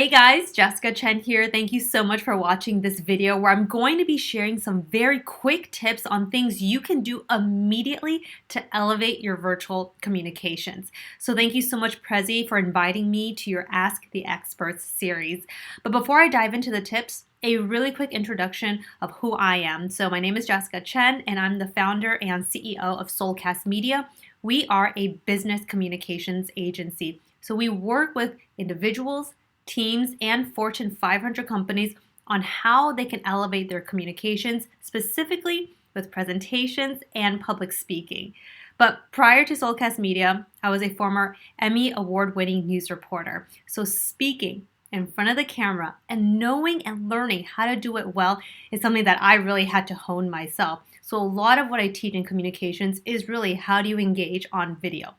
Hey guys, Jessica Chen here. Thank you so much for watching this video where I'm going to be sharing some very quick tips on things you can do immediately to elevate your virtual communications. So thank you so much, Prezi, for inviting me to your Ask the Experts series. But before I dive into the tips, a really quick introduction of who I am. So my name is Jessica Chen and I'm the founder and CEO of Soulcast Media. We are a business communications agency. So we work with individuals, teams, and Fortune 500 companies on how they can elevate their communications, specifically with presentations and public speaking. But prior to Soulcast Media, I was a former Emmy award-winning news reporter. So speaking in front of the camera and knowing and learning how to do it well is something that I really had to hone myself. So a lot of what I teach in communications is really how do you engage on video.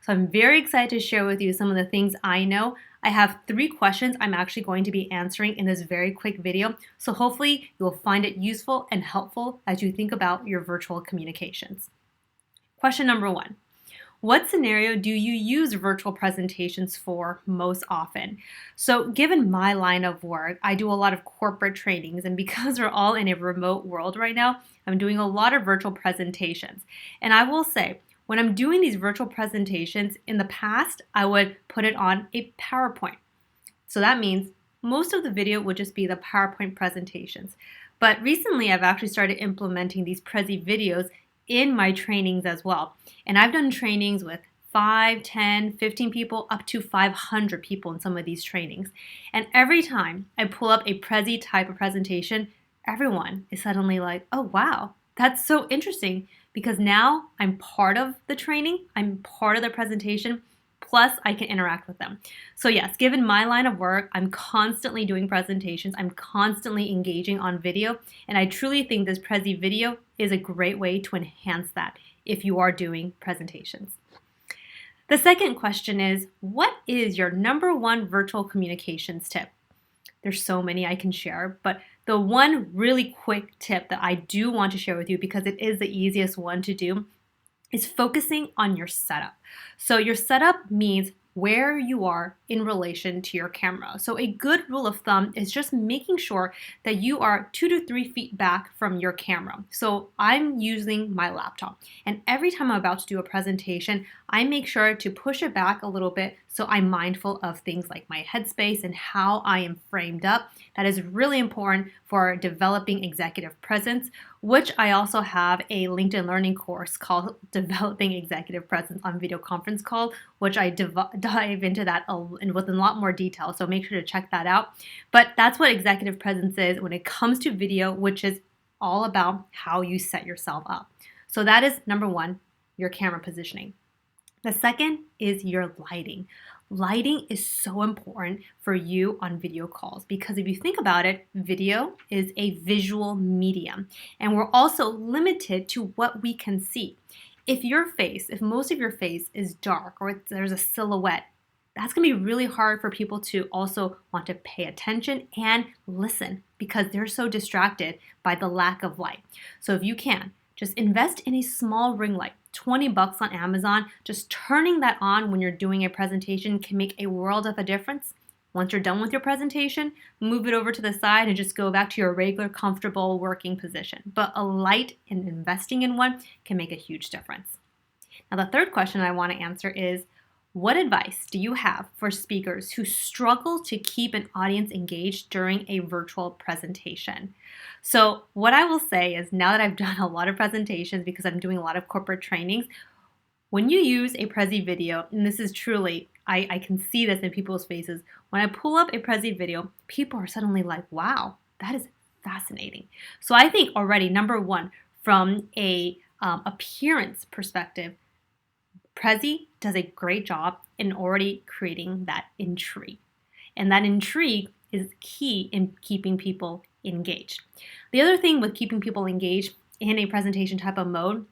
So I'm very excited to share with you some of the things I know. I have 3 questions I'm actually going to be answering in this very quick video. So hopefully you'll find it useful and helpful as you think about your virtual communications. Question number 1. What scenario do you use virtual presentations for most often? So given my line of work, I do a lot of corporate trainings, and because we're all in a remote world right now, I'm doing a lot of virtual presentations. And I will say, when I'm doing these virtual presentations, in the past, I would put it on a PowerPoint. So that means most of the video would just be the PowerPoint presentations. But recently, I've actually started implementing these Prezi videos in my trainings as well. And I've done trainings with 5, 10, 15 people, up to 500 people in some of these trainings. And every time I pull up a Prezi type of presentation, everyone is suddenly like, oh wow, that's so interesting, because now I'm part of the training, I'm part of the presentation, plus I can interact with them. So yes, given my line of work, I'm constantly doing presentations, I'm constantly engaging on video, and I truly think this Prezi video is a great way to enhance that if you are doing presentations. The second question is, what is your number 1 virtual communications tip? There's so many I can share, but the one really quick tip that I do want to share with you, because it is the easiest one to do, is focusing on your setup. So your setup means where you are in relation to your camera. So a good rule of thumb is just making sure that you are 2 to 3 feet back from your camera. So I'm using my laptop, and every time I'm about to do a presentation, I make sure to push it back a little bit so I'm mindful of things like my headspace and how I am framed up. That is really important for developing executive presence, which I also have a LinkedIn learning course called Developing Executive Presence on Video Conference Call, which I dive into that with a lot more detail, so make sure to check that out. But that's what executive presence is when it comes to video, which is all about how you set yourself up. So that is number 1, your camera positioning. The second is your lighting. Lighting is so important for you on video calls, because if you think about it, video is a visual medium, and we're also limited to what we can see. If most of your face is dark or there's a silhouette, that's going to be really hard for people to also want to pay attention and listen, because they're so distracted by the lack of light. So if you can, just invest in a small ring light. $20 on Amazon. Just turning that on when you're doing a presentation can make a world of a difference. Once you're done with your presentation, move it over to the side and just go back to your regular, comfortable working position. But a light and investing in one can make a huge difference. Now, the third question I want to answer is, what advice do you have for speakers who struggle to keep an audience engaged during a virtual presentation? So what I will say is, now that I've done a lot of presentations, because I'm doing a lot of corporate trainings, when you use a Prezi video, and this is truly, I can see this in people's faces, when I pull up a Prezi video, people are suddenly like, wow, that is fascinating. So I think already, number 1, from a appearance perspective, Prezi does a great job in already creating that intrigue. And that intrigue is key in keeping people engaged. The other thing with keeping people engaged in a presentation type of mode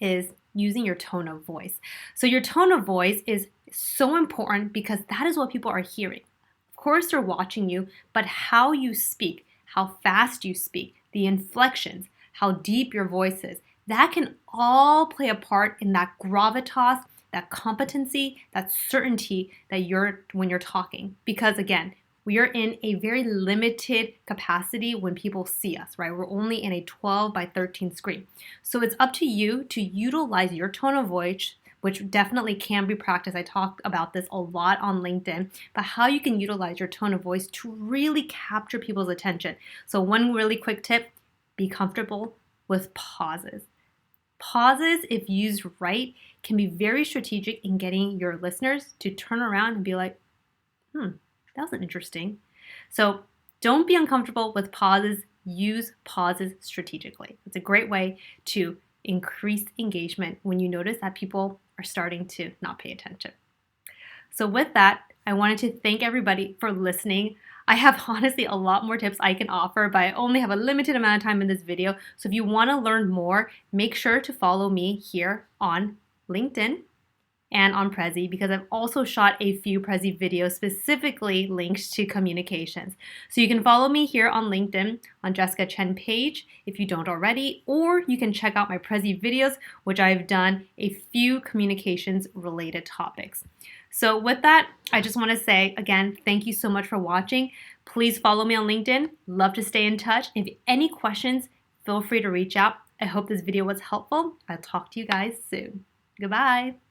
is using your tone of voice. So your tone of voice is so important, because that is what people are hearing. Of course, they're watching you, but how you speak, how fast you speak, the inflections, how deep your voice is, that can all play a part in that gravitas, that competency, that certainty that when you're talking. Because again, we are in a very limited capacity when people see us, right? We're only in a 12 by 13 screen. So it's up to you to utilize your tone of voice, which definitely can be practiced. I talk about this a lot on LinkedIn, but how you can utilize your tone of voice to really capture people's attention. So one really quick tip, be comfortable with pauses. Pauses, if used right, can be very strategic in getting your listeners to turn around and be like, that was interesting. So don't be uncomfortable with pauses. Use pauses strategically. It's a great way to increase engagement when you notice that people are starting to not pay attention. So with that, I wanted to thank everybody for listening. I have honestly a lot more tips I can offer, but I only have a limited amount of time in this video. So if you want to learn more, make sure to follow me here on LinkedIn and on Prezi, because I've also shot a few Prezi videos specifically linked to communications. So you can follow me here on LinkedIn on Jessica Chen page if you don't already, or you can check out my Prezi videos, which I've done a few communications related topics. So with that, I just want to say again, thank you so much for watching. Please follow me on LinkedIn. Love to stay in touch. If you have any questions, feel free to reach out. I hope this video was helpful. I'll talk to you guys soon. Goodbye.